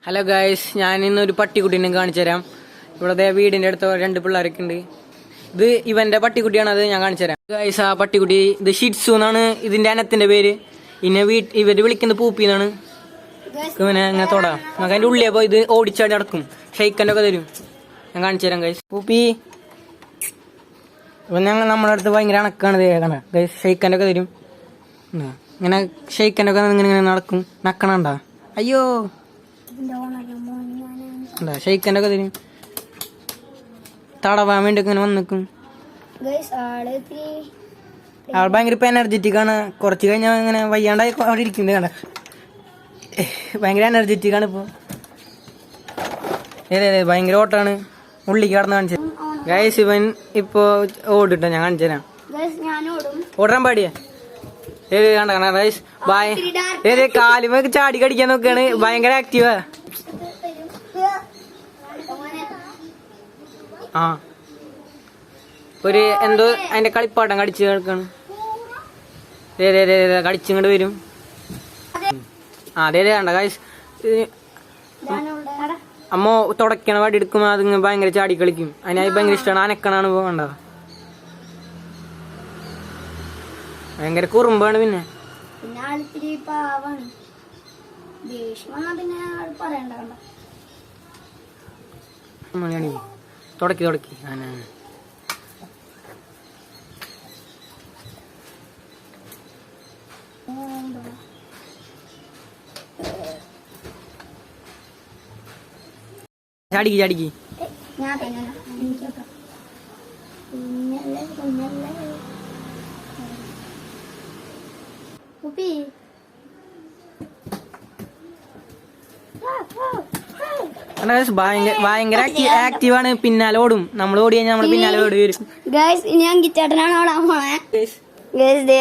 Hello guys, ഞാൻ ഇന്നൊരു പട്ടിക്കുട്ടീനെ കാണിച്ചു തരാം. ഇവിടെ വീടിന്റെ അടുത്ത് രണ്ട് പിള്ളേരൊക്കെ ഉണ്ട്. ഇത് ഇവന്റെ പട്ടിക്കുട്ടിയാണ്, അത് ഞാൻ കാണിച്ചു തരാം. ഗായ്സ്, ആ പട്ടിക്കുട്ടി ഇത് ഷിറ്റ്സു എന്നാണ് ഇതിന്റെ അനത്തിന്റെ പേര്. ഇന്നെ ഇവര് വിളിക്കുന്നത് പൂപ്പി എന്നാണ്. ഇവനെ അങ്ങനെ തൊടാം, നമുക്ക് അതിന്റെ ഉള്ളിൽ പോയി ഇത് ഓടിച്ചാടി നടക്കും. ഷെയ്ക്കൻ്റെ ഒക്കെ തരും. ഞാൻ കാണിച്ചു തരാം ഗായ്സ്. പൂപ്പി ഇവൻ ഞങ്ങൾ നമ്മുടെ അടുത്ത് ഭയങ്കര അണക്കാണ് കാണാം ഗായ്സ്. ഷെയ്ക്കൻ്റെ ഒക്കെ തരും. ഇങ്ങനെ ഷെയ്ക്കൻ്റെ ഒക്കെ ഇങ്ങനെ നടക്കും. നക്കണണ്ട. അയ്യോ ഷെയ്ക്കൻ്റെ ഒക്കെ തരും. തടവാൻ വേണ്ടി ഇങ്ങനെ വന്ന് നിൽക്കും. ആൾ ഭയങ്കര ഇപ്പൊ എനർജറ്റിക് ആണ്. കുറച്ച് കഴിഞ്ഞാൽ ഇങ്ങനെ വയ്യാണ്ടായി അവിടെ ഇരിക്കുന്നത് കാണാം. ഭയങ്കര എനർജറ്റിക് ആണ് ഇപ്പൊ. ഭയങ്കര ഓട്ടാണ്. ഉള്ളിക്ക് കടന്ന് കാണിച്ചത് ഗൈസ്. ഇവൻ ഇപ്പൊ ഓടിട്ടോ, ഞാൻ കാണിച്ചു തരാം. ഓടാൻ പാടിയ കണ്ട ഗൈസ്. കാലുമ ചാടി കടിക്കാൻ നോക്കാണ്. ഭയങ്കര ആക്റ്റീവാ. ആ ഒരു എന്തോ അതിന്റെ കളിപ്പാട്ടം കടിച്ച് കേൾക്കാണ്. കടിച്ചിങ്ങോട്ട് വരും. അതെ കണ്ട ഗൈസ്. അമ്മ തുടക്കണ വടി എടുക്കുമ്പോ അത് ഭയങ്കര ചാടി കളിക്കും. അതിനായി ഭയങ്കര ഇഷ്ടമാണ്. അനക്കണാണ് പോകണ്ട. ഭയങ്കര കുറുമ്പാണ്. പിന്നെ തുടക്കി ചാടിക്ക് ഭയങ്കര ആക്റ്റീവാണ്. പിന്നാലെ ഓടും. നമ്മൾ ഓടി കഴിഞ്ഞാൽ നമ്മൾ പിന്നാലെ ഓടി വരും. ഇനി അങ്കിച്ചേട്ടനാണ് ഓടാൻ പോണേ.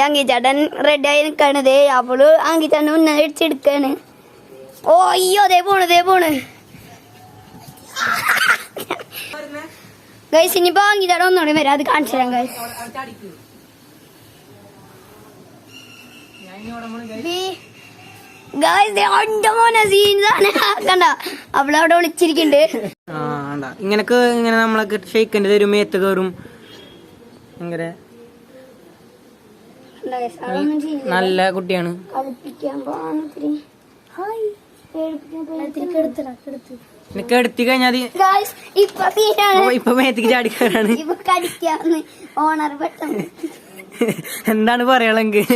അങ്കിച്ചേട്ടൻ റെഡി ആയി നിക്കണതേ. അവള് അങ്കിച്ചേട്ടൻ മുന്നേ അടിച്ചെടുക്കാണ്. ഓ അയ്യോ ദേ പോണ് ഗൈസ്. ഇനിയിപ്പോ അങ്കിച്ചേട്ടൻ ഒന്നുകൂടി വരാം, അത് കാണിച്ചു തരാം ഗൈസ്. കണ്ട അവളവിടെ വിളിച്ചിരിക്കണ്ട്. ഇങ്ങനൊക്കെ ഇങ്ങനെ നമ്മളൊക്കെ ഷെയ്ക്കൻ്റെ തരും. മേത്ത് കയറും. ഭയങ്കര നല്ല കുട്ടിയാണ്. എടുത്തി കഴിഞ്ഞാൽ ഇപ്പൊ മേത്തേക്ക് ചാടിക്കാരാണ്. എന്താണ് പറയാണെങ്കിൽ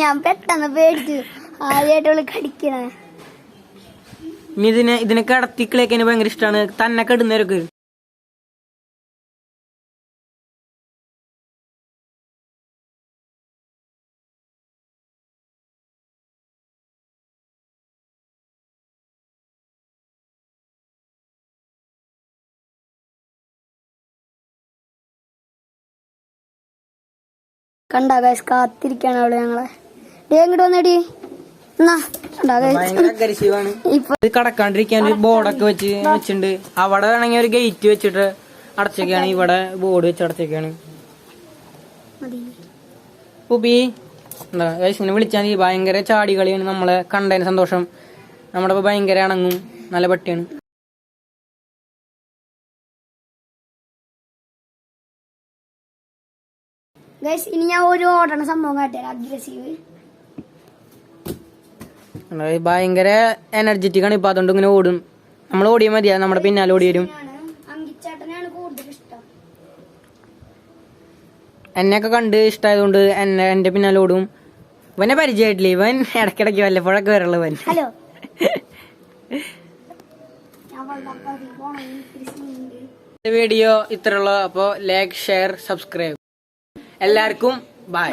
ഞാൻ പെട്ടെന്ന് പേടിച്ചു. ആദ്യമായിട്ട് കടിക്കണ. ഇനി ഇതിനെ കിടത്തിക്കളിയൊക്കെ ഭയങ്കര ഇഷ്ടമാണ്. തന്നെ കെടുന്നവരൊക്കെ. കണ്ടാ ഗൈസ്, കാത്തിരിക്കാണ് അവള് ഞങ്ങളെ. ഇങ്ങോട്ട് വന്നേടി. ഇത് കടക്കാണ്ടിരിക്കാൻ ഒരു ബോർഡൊക്കെ വെച്ചിട്ടുണ്ട്. അവിടെ വേണമെങ്കിൽ ഒരു ഗേറ്റ് വെച്ചിട്ട് അടച്ചൊക്കെയാണ്. ഇവിടെ ബോർഡ് വെച്ച് അടച്ചൊക്കെയാണ്. പൂപ്പി ഗൈസിനെ വിളിച്ചാൽ മതി. ഭയങ്കര ചാടി കളിയാണ്. നമ്മളെ കണ്ടതിന് സന്തോഷം. നമ്മുടെ ഇപ്പൊ ഭയങ്കര ഇണങ്ങും. നല്ല പട്ടിയാണ്. ഇനി ഞാൻ ഒരു ഓടണ സംഭവം കാട്ടിയാൽ അഗ്രസീവ്. ഭയങ്കര എനർജറ്റിക് ആണ് ഇപ്പൊ. അതുകൊണ്ട് ഇങ്ങനെ ഓടും. നമ്മൾ ഓടിയാൽ മതിയാ, നമ്മുടെ പിന്നാലെ ഓടി വരും. എന്നെയൊക്കെ കണ്ട് ഇഷ്ടമായതുകൊണ്ട് എന്റെ പിന്നാലെ ഓടും. ഇവനെ പരിചയമായിട്ടില്ല. ഇവൻ ഇടയ്ക്കിടയ്ക്ക് വല്ലപ്പോഴൊക്കെ വരള്ളു. ഇവൻ വീഡിയോ ഇത്രയുള്ളൂ. അപ്പോ ലൈക്ക്, ഷെയർ, സബ്സ്ക്രൈബ്. എല്ലാവർക്കും ബൈ.